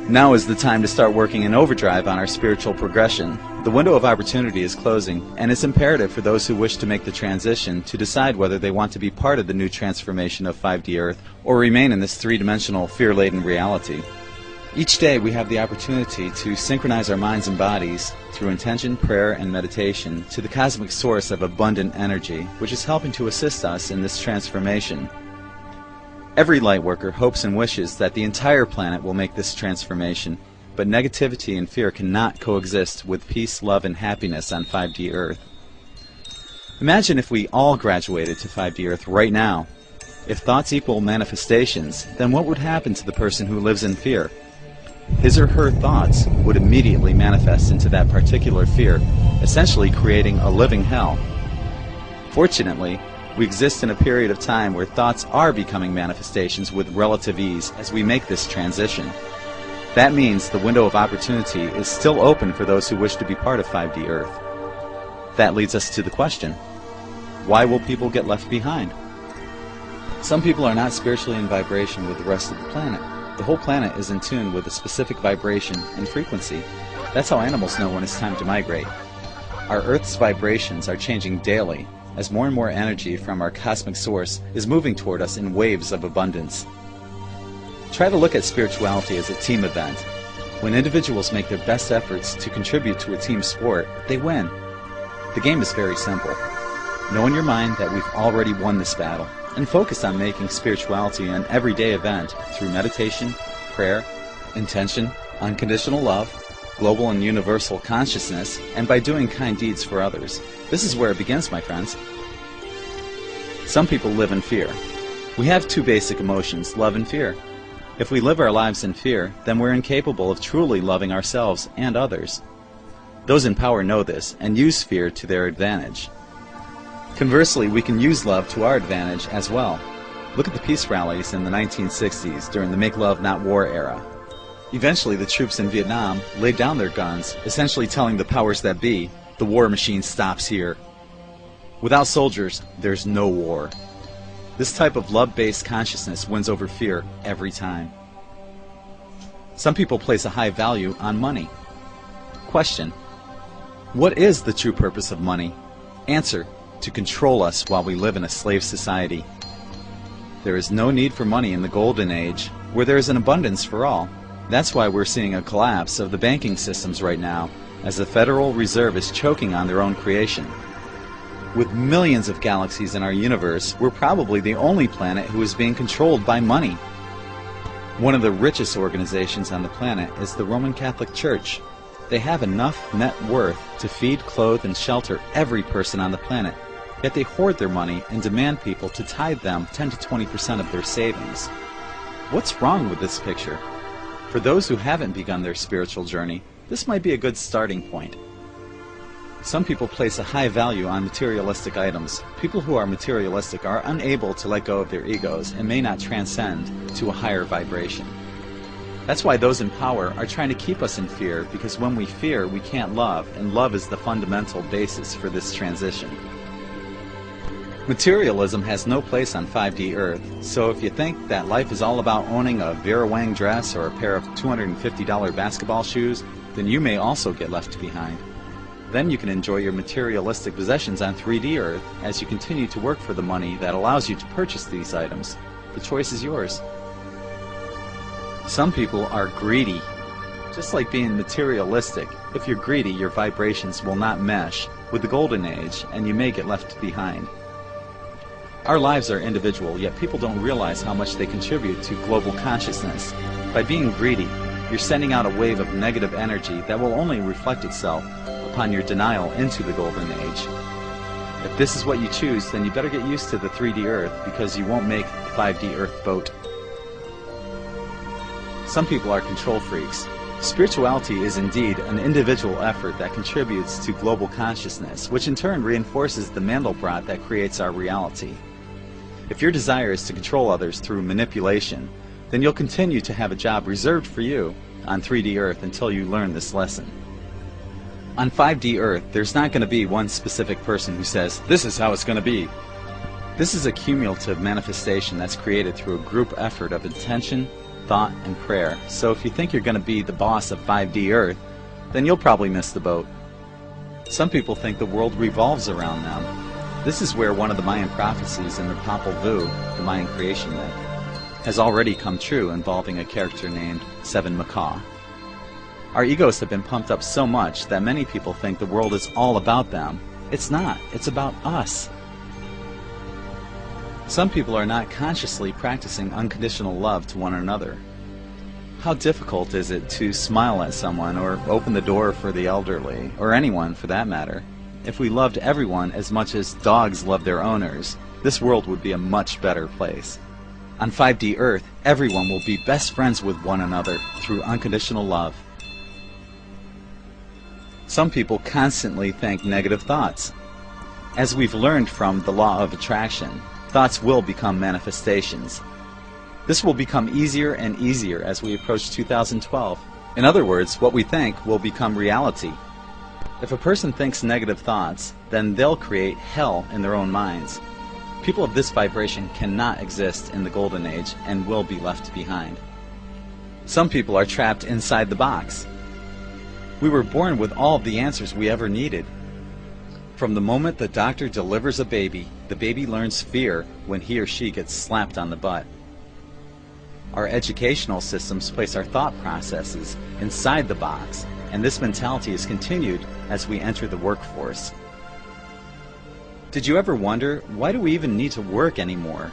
Now is the time to start working in overdrive on our spiritual progression. The window of opportunity is closing, and it's imperative for those who wish to make the transition to decide whether they want to be part of the new transformation of 5D Earth or remain in this three-dimensional, fear-laden reality. Each day we have the opportunity to synchronize our minds and bodies through intention, prayer, and meditation to the cosmic source of abundant energy, which is helping to assist us in this transformation. Every lightworker hopes and wishes that the entire planet will make this transformation, but negativity and fear cannot coexist with peace, love, and happiness on 5D Earth. Imagine if we all graduated to 5D Earth right now. If thoughts equal manifestations, then what would happen to the person who lives in fear? His or her thoughts would immediately manifest into that particular fear, essentially creating a living hell. Fortunately, we exist in a period of time where thoughts are becoming manifestations with relative ease as we make this transition. That means the window of opportunity is still open for those who wish to be part of 5D Earth. That leads us to the question, why will people get left behind? Some people are not spiritually in vibration with the rest of the planet. The whole planet is in tune with a specific vibration and frequency. That's how animals know when it's time to migrate. Our Earth's vibrations are changing daily, as more and more energy from our cosmic source is moving toward us in waves of abundance. Try to look at spirituality as a team event. When individuals make their best efforts to contribute to a team sport, they win. The game is very simple. Know in your mind that we've already won this battle, and focus on making spirituality an everyday event through meditation, prayer, intention, unconditional love, global and universal consciousness, and by doing kind deeds for others. This is where it begins, my friends. Some people live in fear. We have two basic emotions, love and fear. If we live our lives in fear, then we're incapable of truly loving ourselves and others. Those in power know this and use fear to their advantage. Conversely, we can use love to our advantage as well. Look at the peace rallies in the 1960s during the Make Love Not War era. Eventually, the troops in Vietnam laid down their guns, essentially telling the powers that be, the war machine stops here. Without soldiers, there's no war. This type of love-based consciousness wins over fear every time. Some people place a high value on money. Question: what is the true purpose of money? Answer: to control us while we live in a slave society. There is no need for money in the golden age, where there is an abundance for all. That's why we're seeing a collapse of the banking systems right now, as the Federal Reserve is choking on their own creation. With millions of galaxies in our universe, we're probably the only planet who is being controlled by money. One of the richest organizations on the planet is the Roman Catholic Church. They have enough net worth to feed, clothe, and shelter every person on the planet, yet they hoard their money and demand people to tithe them 10 to 20% of their savings. What's wrong with this picture? For those who haven't begun their spiritual journey, this might be a good starting point. Some people place a high value on materialistic items. People who are materialistic are unable to let go of their egos and may not transcend to a higher vibration. That's why those in power are trying to keep us in fear, because when we fear, we can't love, and love is the fundamental basis for this transition. Materialism has no place on 5D Earth, so if you think that life is all about owning a Vera Wang dress or a pair of $250 basketball shoes, then you may also get left behind. Then you can enjoy your materialistic possessions on 3D Earth as you continue to work for the money that allows you to purchase these items. The choice is yours. Some people are greedy. Just like being materialistic, if you're greedy, your vibrations will not mesh with the golden age and you may get left behind. Our lives are individual, yet people don't realize how much they contribute to global consciousness. By being greedy, you're sending out a wave of negative energy that will only reflect itself upon your denial into the golden age. If this is what you choose, then you better get used to the 3D Earth, because you won't make the 5D Earth boat. Some people are control freaks. Spirituality is indeed an individual effort that contributes to global consciousness, which in turn reinforces the Mandelbrot that creates our reality. If your desire is to control others through manipulation, then you'll continue to have a job reserved for you on 3D Earth until you learn this lesson. On 5D Earth, there's not going to be one specific person who says, "This is how it's going to be." This is a cumulative manifestation that's created through a group effort of intention, thought, and prayer. So if you think you're going to be the boss of 5D Earth, then you'll probably miss the boat. Some people think the world revolves around them. This is where one of the Mayan prophecies in the Popol Vuh, the Mayan creation myth, has already come true, involving a character named Seven Macaw. Our egos have been pumped up so much that many people think the world is all about them. It's not. It's about us. Some people are not consciously practicing unconditional love to one another. How difficult is it to smile at someone or open the door for the elderly, or anyone for that matter? If we loved everyone as much as dogs love their owners, this world would be a much better place. On 5D Earth, everyone will be best friends with one another through unconditional love. Some people constantly think negative thoughts. As we've learned from the law of attraction, thoughts will become manifestations. This will become easier and easier as we approach 2012. In other words, what we think will become reality. If a person thinks negative thoughts, then they'll create hell in their own minds. People of this vibration cannot exist in the Golden Age and will be left behind. Some people are trapped inside the box. We were born with all of the answers we ever needed. From the moment the doctor delivers a baby, the baby learns fear when he or she gets slapped on the butt. Our educational systems place our thought processes inside the box, and this mentality is continued as we enter the workforce. Did you ever wonder, why do we even need to work anymore?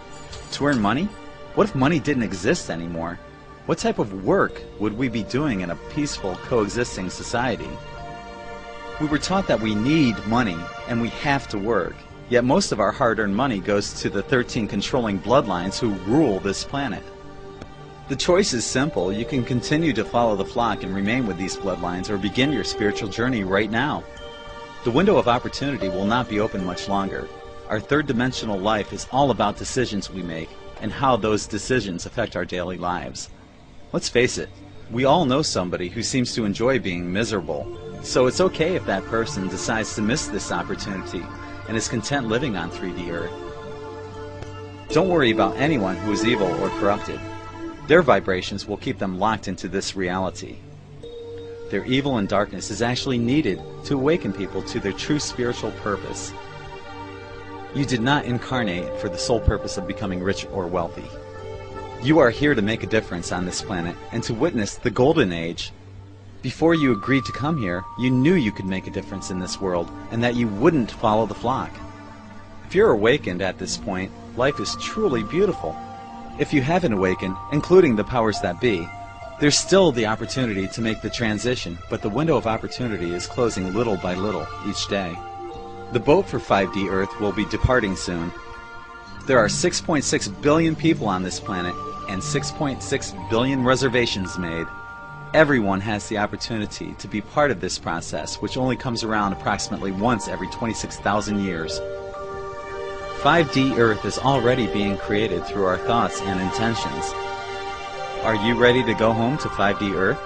To earn money? What if money didn't exist anymore? What type of work would we be doing in a peaceful, coexisting society? We were taught that we need money and we have to work, yet most of our hard-earned money goes to the 13 controlling bloodlines who rule this planet. The choice is simple. You can continue to follow the flock and remain with these bloodlines, or begin your spiritual journey right now. The window of opportunity will not be open much longer. Our third-dimensional life is all about decisions we make and how those decisions affect our daily lives. Let's face it, we all know somebody who seems to enjoy being miserable, so it's okay if that person decides to miss this opportunity and is content living on 3D Earth. Don't worry about anyone who is evil or corrupted. Their vibrations will keep them locked into this reality. Their evil and darkness is actually needed to awaken people to their true spiritual purpose. You did not incarnate for the sole purpose of becoming rich or wealthy. You are here to make a difference on this planet and to witness the Golden Age. Before you agreed to come here, you knew you could make a difference in this world and that you wouldn't follow the flock. If you're awakened at this point, life is truly beautiful. If you haven't awakened, including the powers that be, there's still the opportunity to make the transition, but the window of opportunity is closing little by little each day. The boat for 5D Earth will be departing soon. There are 6.6 billion people on this planet and 6.6 billion reservations made. Everyone has the opportunity to be part of this process, which only comes around approximately once every 26,000 years. 5D Earth is already being created through our thoughts and intentions. Are you ready to go home to 5D Earth?